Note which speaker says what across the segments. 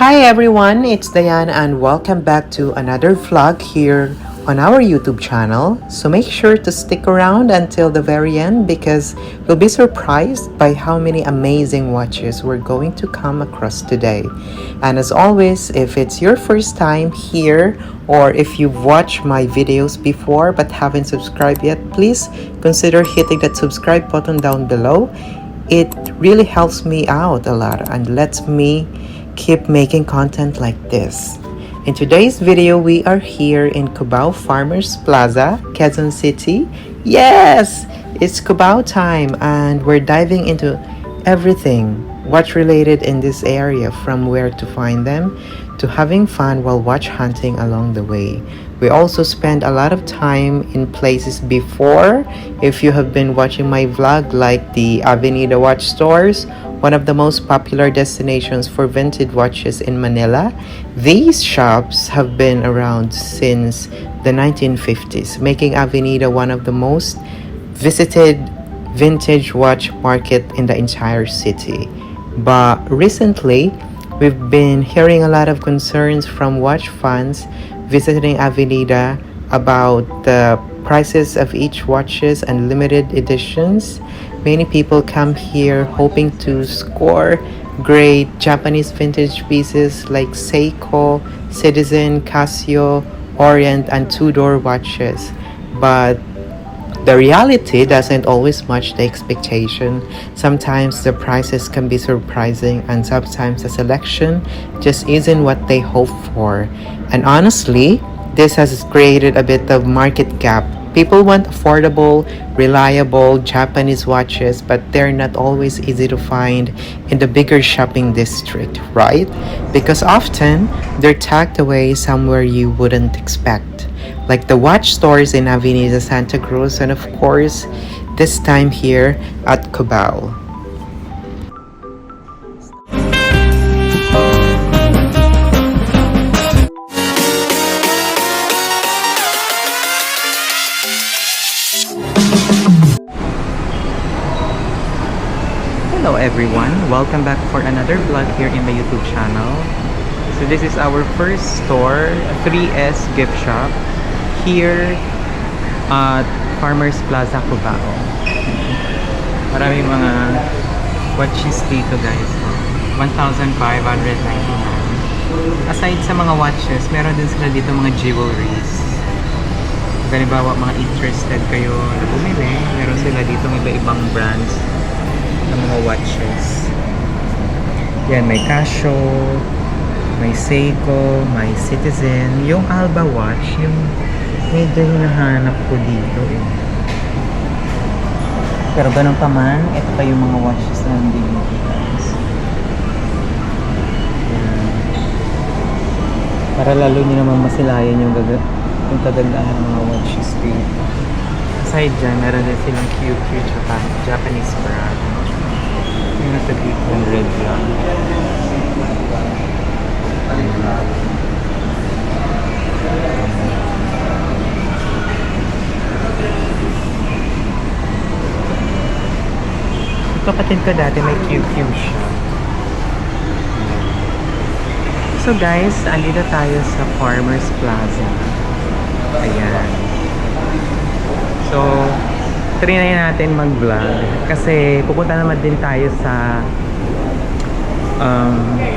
Speaker 1: Hi everyone, it's Diane and welcome back to another vlog here on our YouTube channel. So make sure to stick around until the very end because you'll be surprised by how many amazing watches we're going to come across today. And as always, if it's your first time here or if you've watched my videos before but haven't subscribed yet, please consider hitting that subscribe button down below. It really helps me out a lot and lets me keep making content like this. In today's video, we are here in Cubao Farmers Plaza, Quezon City. Yes, it's Cubao time and we're diving into everything watch related in this area, from where to find them to having fun while watch hunting along the way. We also spend a lot of time in places before. If you have been watching my vlog, like the Avenida Watch Stores, one of the most popular destinations for vintage watches in Manila. These shops have been around since the 1950s, making Avenida one of the most visited vintage watch market in the entire city. But recently, we've been hearing a lot of concerns from watch fans visiting Avenida about the prices of each watches and limited editions. Many people come here hoping to score great Japanese vintage pieces like Seiko, Citizen, Casio, Orient, and Tudor watches. But the reality doesn't always match the expectation. Sometimes the prices can be surprising and sometimes the selection just isn't what they hope for. And honestly, this has created a bit of market gap. People want affordable, reliable Japanese watches, but they're not always easy to find in the bigger shopping district, right? Because often they're tucked away somewhere you wouldn't expect, like the watch stores in Avenida Santa Cruz and of course, this time here at Cubao. Hello everyone, welcome back for another vlog here in the YouTube channel. So this is our first store, 3S gift shop here at Farmers Plaza, Cubao. Maraming mga watches dito guys, 1,599. Aside sa mga watches, meron din sila dito mga jewelries. Halimbawa, mga interested kayo na bumili, meron sila dito iba-ibang brands ng mga watches. Yan, may Casio, may Seiko, may Citizen. Yung Alba watch, yung medyo hinahanap ko dito eh. Pero ganun pa man, ito pa yung mga watches na nandito guys. Yan. Para lalo nyo naman masilayan yung kagandaan ng mga watches dito. Aside dyan, meron din silang QQ Japanese brand. Yung nasa dito, yung red lang. Kapatid ko dati may QQ siya. So guys, andito tayo sa Farmers Plaza. Ayan. So, trinay natin mag-vlog kasi pupunta naman din tayo sa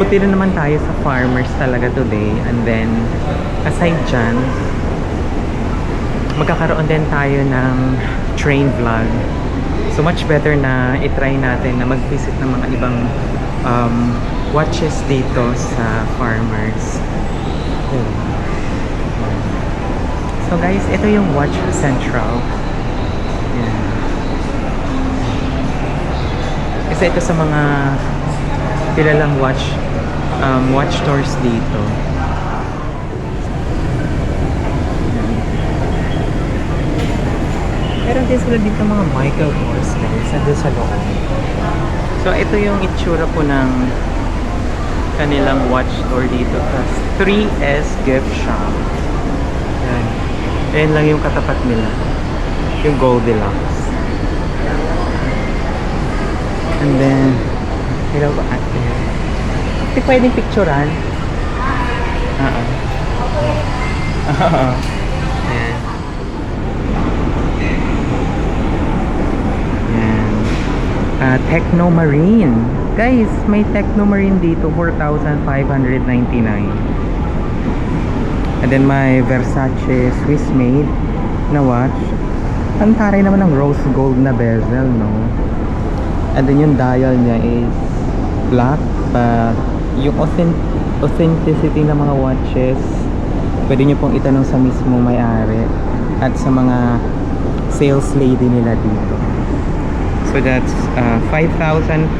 Speaker 1: puti na naman tayo sa Farmers talaga today, and then aside dyan magkakaroon din tayo ng train vlog. So much better na itry natin na mag-visit ng mga ibang watches dito sa Farmers. So guys, ito yung Watch Central. Yan. Kasi ito sa mga kilalang watch stores dito. Yan. Meron din sila dito mga Michael Kors guys, nandun sa loob. So ito yung itsura po ng kanilang watch store dito. 3S gift shop. Yan. Ayan lang yung katapat nila, yung Goldilocks. And then, hello ate. Ate, pwedeng picturean? Oo. Oo. Yan. Yan. Techno Marine. Guys, may Techno Marine dito, 4,599. And then may Versace Swiss made na watch. Ang taray naman ng rose gold na bezel, no? And then yung dial niya is black, but yung authenticity ng mga watches, pwede nyo pong itanong sa mismo may-ari at sa mga sales lady nila dito. So that's 5,499.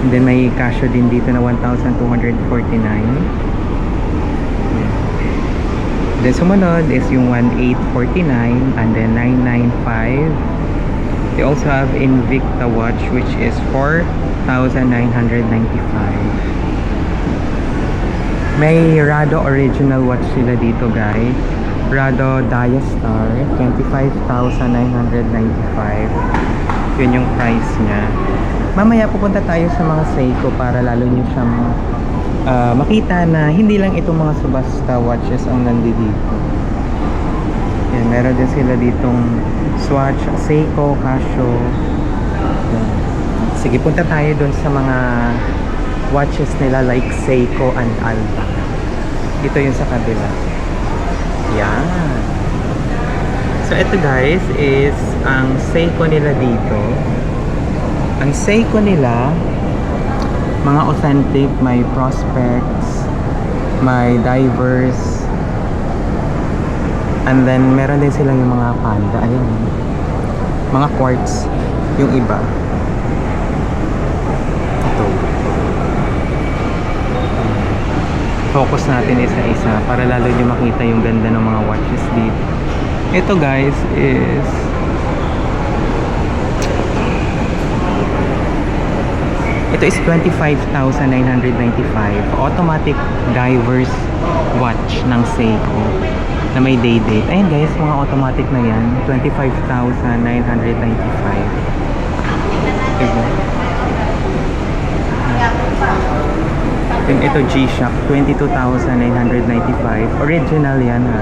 Speaker 1: And then may Casio din dito na 1,249. Then sumunod is yung 1,849 and then 995. They also have Invicta watch which is 4,995. May Rado original watch sila dito, guys. Rado Diastar, 25,995. Yun yung price niya. Mamaya pupunta tayo sa mga Seiko para lalo nyo siyang makita na hindi lang itong mga subasta watches ang nandito. Yan, meron din sila ditong Swatch, Seiko, Casio. Yan. Sige, punta tayo dun sa mga watches nila like Seiko and Alba. Dito yung sa kabila. Yan. So ito guys is ang Seiko nila dito. Ang Seiko nila, mga authentic, may prospects, may divers, and then meron din silang yung mga panda, ayun, mga quartz, yung iba. Ito. Focus natin isa-isa para lalo nyo makita yung ganda ng mga watches dito. Ito guys is ito is 25,995 automatic divers watch ng Seiko na may day date. Ayun guys, mga automatic na yan, 25,995. Diba? Then ito G-Shock, 22,995. Original yan ha.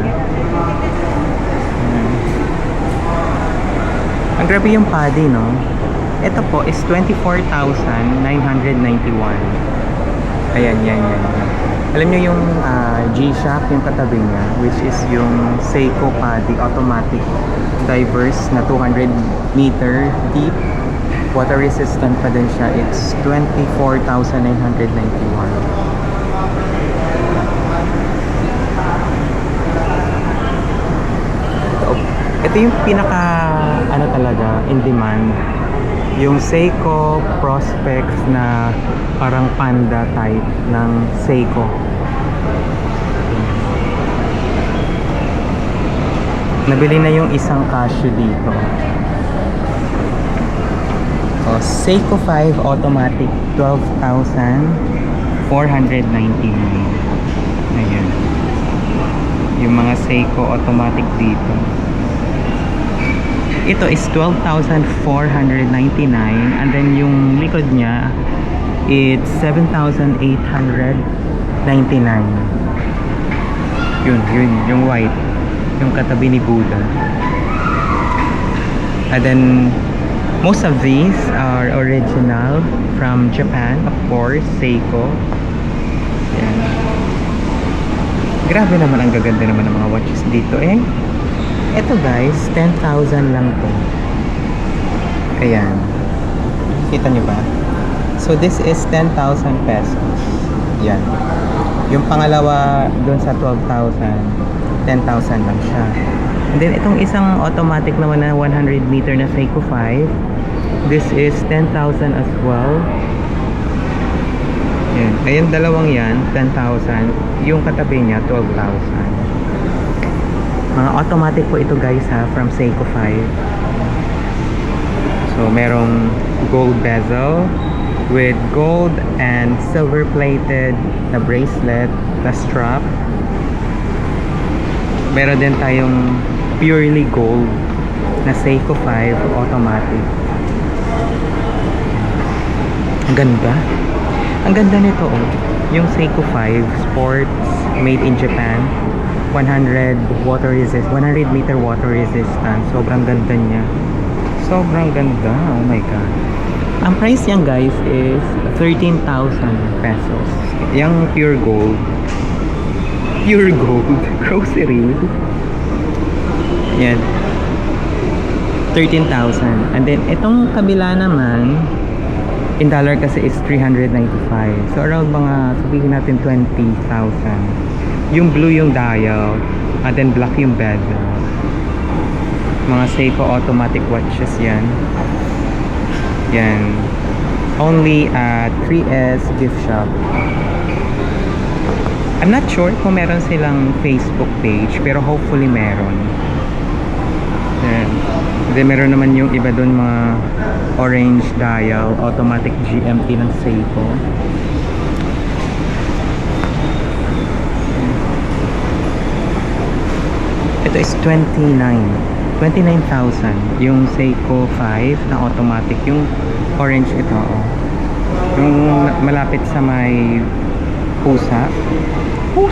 Speaker 1: Ang grabe yung padi, no? Ito po is 24,991. Ayan, yan. Alam nyo yung G-Shock, yung katabi niya, which is yung Seiko Paddy automatic divers na 200 meter deep. Water resistant pa din siya. It's 24,991. Ito yung pinaka ano talaga in demand, yung Seiko Prospects na parang panda type ng Seiko. Nabili na yung isang Casio dito. Seiko 5 automatic, 12,499. Ayan. Yung mga Seiko automatic dito. Ito is 12,499 and then yung likod niya it's 7,899. Yun yung white, yung katabi ni Buddha. And then most of these are original from Japan, of course, Seiko. Yan. Grabe naman, ang gaganda naman ng mga watches dito eh. Ito guys, 10,000 lang to. Ayan. Kita nyo ba? So this is 10,000 pesos. Yan. Yung pangalawa doon sa 12,000, 10,000 lang siya. And then itong isang automatic naman na 100 meter na Seiko 5, this is 10,000 as well. Yan. Ayun, dalawang yan, 10,000. Yung katabi niya, 12,000. Mga automatic po ito guys ha, from Seiko 5. So merong gold bezel with gold and silver plated na bracelet, na strap. Meron din tayong purely gold na Seiko 5 automatic. Ang ganda.
Speaker 2: Ang ganda nito oh. Yung Seiko 5 Sports made in Japan. 100 meter water resistance. Sobrang ganda niya. Sobrang ganda. Oh my god. Ang price niyan guys is 13,000 pesos. Yung pure gold. Pure gold. Grocery. Yan. 13,000. And then itong kabila naman in dollar kasi is 395. So around mga sabihin natin 20,000. Yung blue yung dial, and then black yung bezel. Mga Seiko automatic watches yan. Yan. Only at 3S gift shop. I'm not sure kung meron silang Facebook page, pero hopefully meron. Yan. Then meron naman yung iba doon mga orange dial, automatic GMT ng Seiko. Ito is 29,000 yung Seiko 5 na automatic, yung orange ito oh. Yung malapit sa may pusa oh,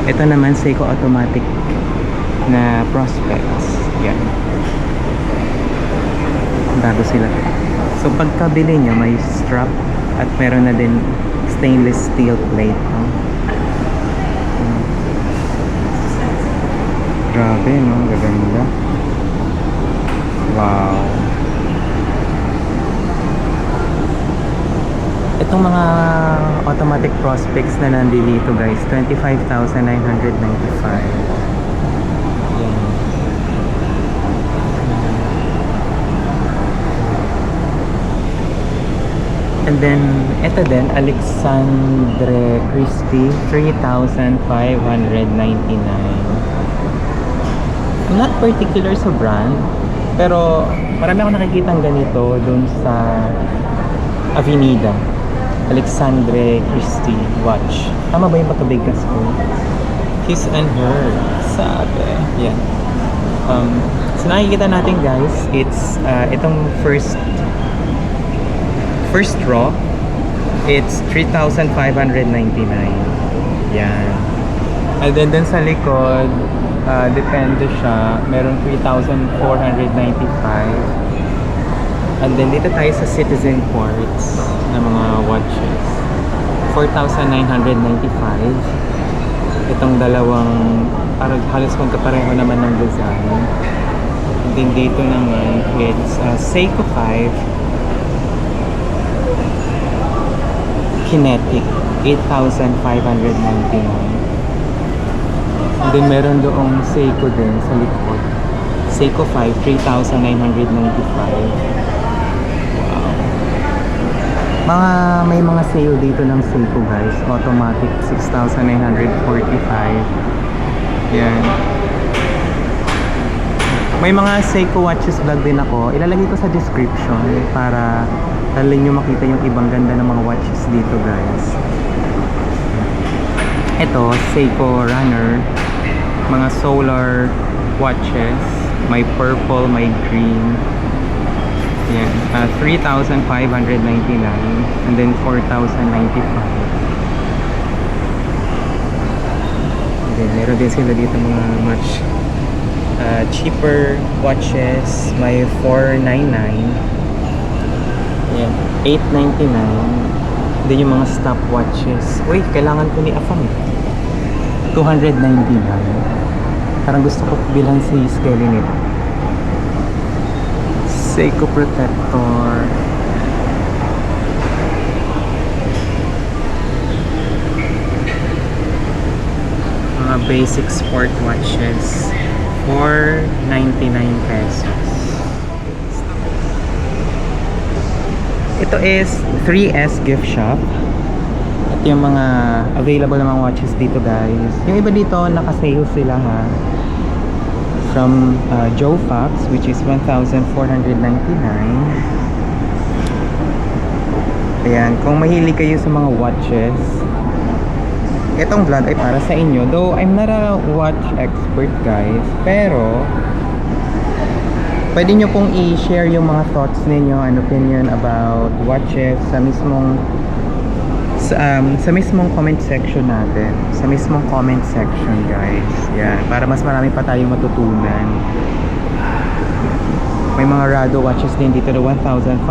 Speaker 2: ito naman Seiko automatic na prospects. Yan, bago sila. So pagkabili nyo may strap at meron na din stainless steel plate oh. Grabe, no? Gaganda. Wow. Itong mga automatic prospects na nandito guys, 25,995. Yan. And then, ito din, Alexandre Christie, 3,599. I'm not particular sa brand, pero marami ako nakikitang ganito dun sa Avenida. Alexandre Christie watch. Tama ba yung pagkabigkas ko? His and her. Sabi. Yan. So nakikita natin guys, it's itong first row, it's 3,599. Yan. And then dun sa likod, depende siya. Meron 3,495. And then dito tayo sa Citizen Quartz na mga watches. 4,995. Itong dalawang parang halos magkapareho naman ng design. And then dito naman it's Seiko 5 Kinetic, 8,599. And then meron doong Seiko din sa likod. Seiko 5, 3,995. Wow. May mga sale dito ng Seiko guys. Automatic, 6,945. Yan. May mga Seiko watches vlog din ako. Ilalagay ko sa description para talin nyo makita yung ibang ganda ng mga watches dito guys. Ito, Seiko Runner. Mga solar watches. May purple, may green. Yan. 3,599 and then 4,095. And then meron din sila dito mga much cheaper watches. May 499. Yan. 899. Then yung mga stopwatches. Uy, kailangan ko ni Afam. 299. Parang gusto ko bilang si Skelly nito. Seiko Protector. Mga basic sport watches. 499 pesos. Ito is 3S gift shop. At yung mga available na mga watches dito guys. Yung iba dito naka-sale sila ha. From Joe Fox, which is 1,499. Ayan, kung mahilig kayo sa mga watches, itong vlog ay para sa inyo. Though I'm not a watch expert guys, pero Pwede nyo pong i-share yung mga thoughts ninyo and opinion about watches sa mismong comment section natin. Sa mismong comment section, guys. Yan, para mas marami pa tayong matutunan. May mga Rado watches din dito na 1,599.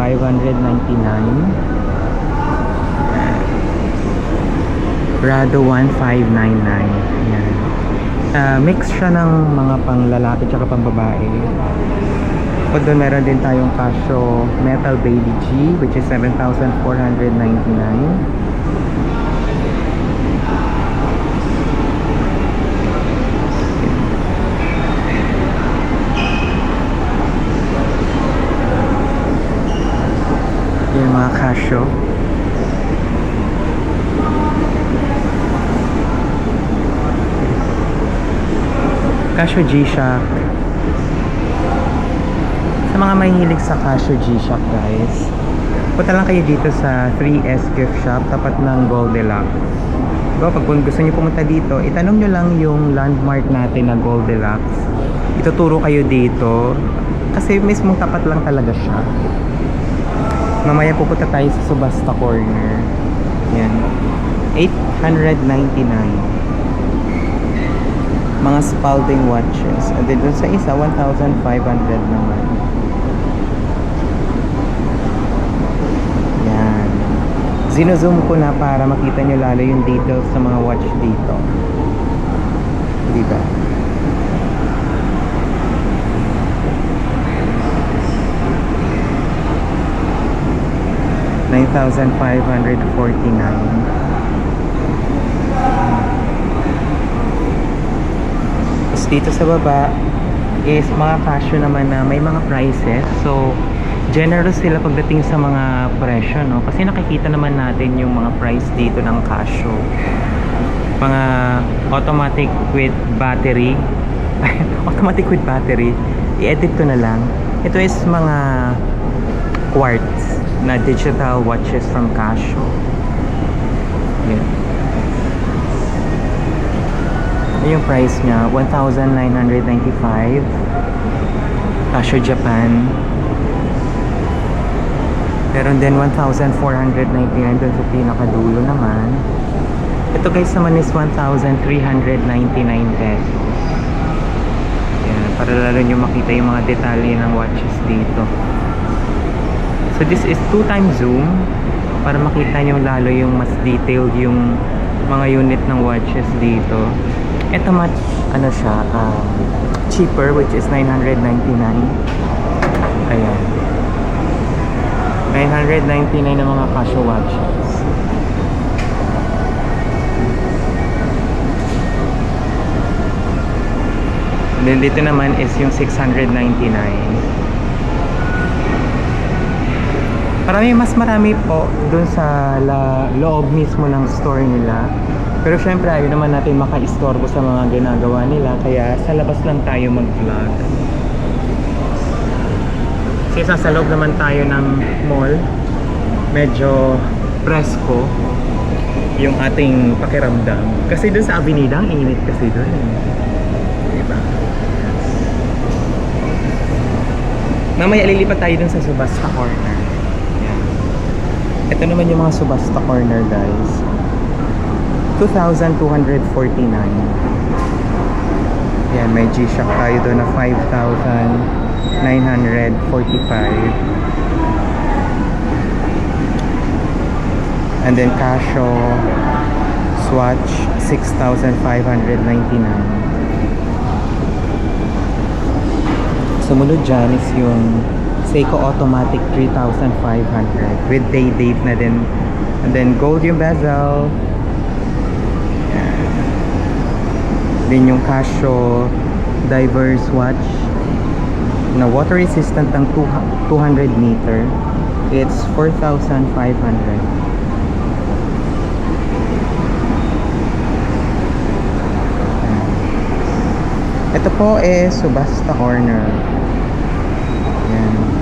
Speaker 2: Rado 1599. Yan. Mix siya ng mga pang lalaki tsaka pang babae. O doon meron din tayong Casio Metal Baby G, which is 7,499. Yung mga Casio. Casio G-Shock. Sa mga mahihilig sa Casio G-Shock, guys, punta lang kayo dito sa 3S Gift Shop, tapat ng Goldilocks. So, pag gusto nyo pumunta dito, itanong nyo lang yung landmark natin na Goldilocks. Ituturo kayo dito, kasi mismong tapat lang talaga siya. Mamaya pupunta tayo sa Subasta Corner. Yan. 899. Mga Spalding watches. And then dun sa isa, 1,500 naman. Yan. Zino-zoom ko na para makita nyo lalo yung details sa mga watch dito. Diba? $9,549. Dito sa baba is mga Casio naman na may mga prices. So, generous sila pagdating sa mga presyo, no? Kasi nakikita naman natin yung mga price dito ng Casio. Mga automatic with battery. Automatic with battery. I-edit ko na lang. Ito is mga quartz na digital watches from Casio. Yan. Yung price niya, 1,995. Casio Japan. Meron din 1,499 doon sa pinakadulo naman. Ito guys naman is 1,399 pesos. Yan, para lalo nyo makita yung mga detalye ng watches dito. So this is 2x zoom para makita nyo lalo yung mas detailed yung mga unit ng watches dito. Ito much ano siya, cheaper, which is 999. Ayan, 999 na mga Casio watches. Then dito naman is yung 699. Mas marami po dun sa loob mismo ng store nila. Pero syempre ayaw naman natin maka-istorbo sa mga ginagawa nila, kaya sa labas lang tayo mag-vlog. Kasi sa loob naman tayo ng mall, medyo presko yung ating pakiramdam. Kasi dun sa Avenida, ang init kasi dun. Diba? Mamaya lilipat tayo dun sa Subasta Corner. Yan. Ito naman yung mga Subasta Corner, guys. 2,249. Yan, may G-Shock tayo doon na 5,945. And then Casio Swatch 6,599. Sumunod dyan is yung Seiko Automatic 3,500 with day date na din. And then gold yung bezel. Din yung Casio Diverse watch na water resistant ng 200 meter. It's 4,500. Ito po is Subasta Corner. Yan.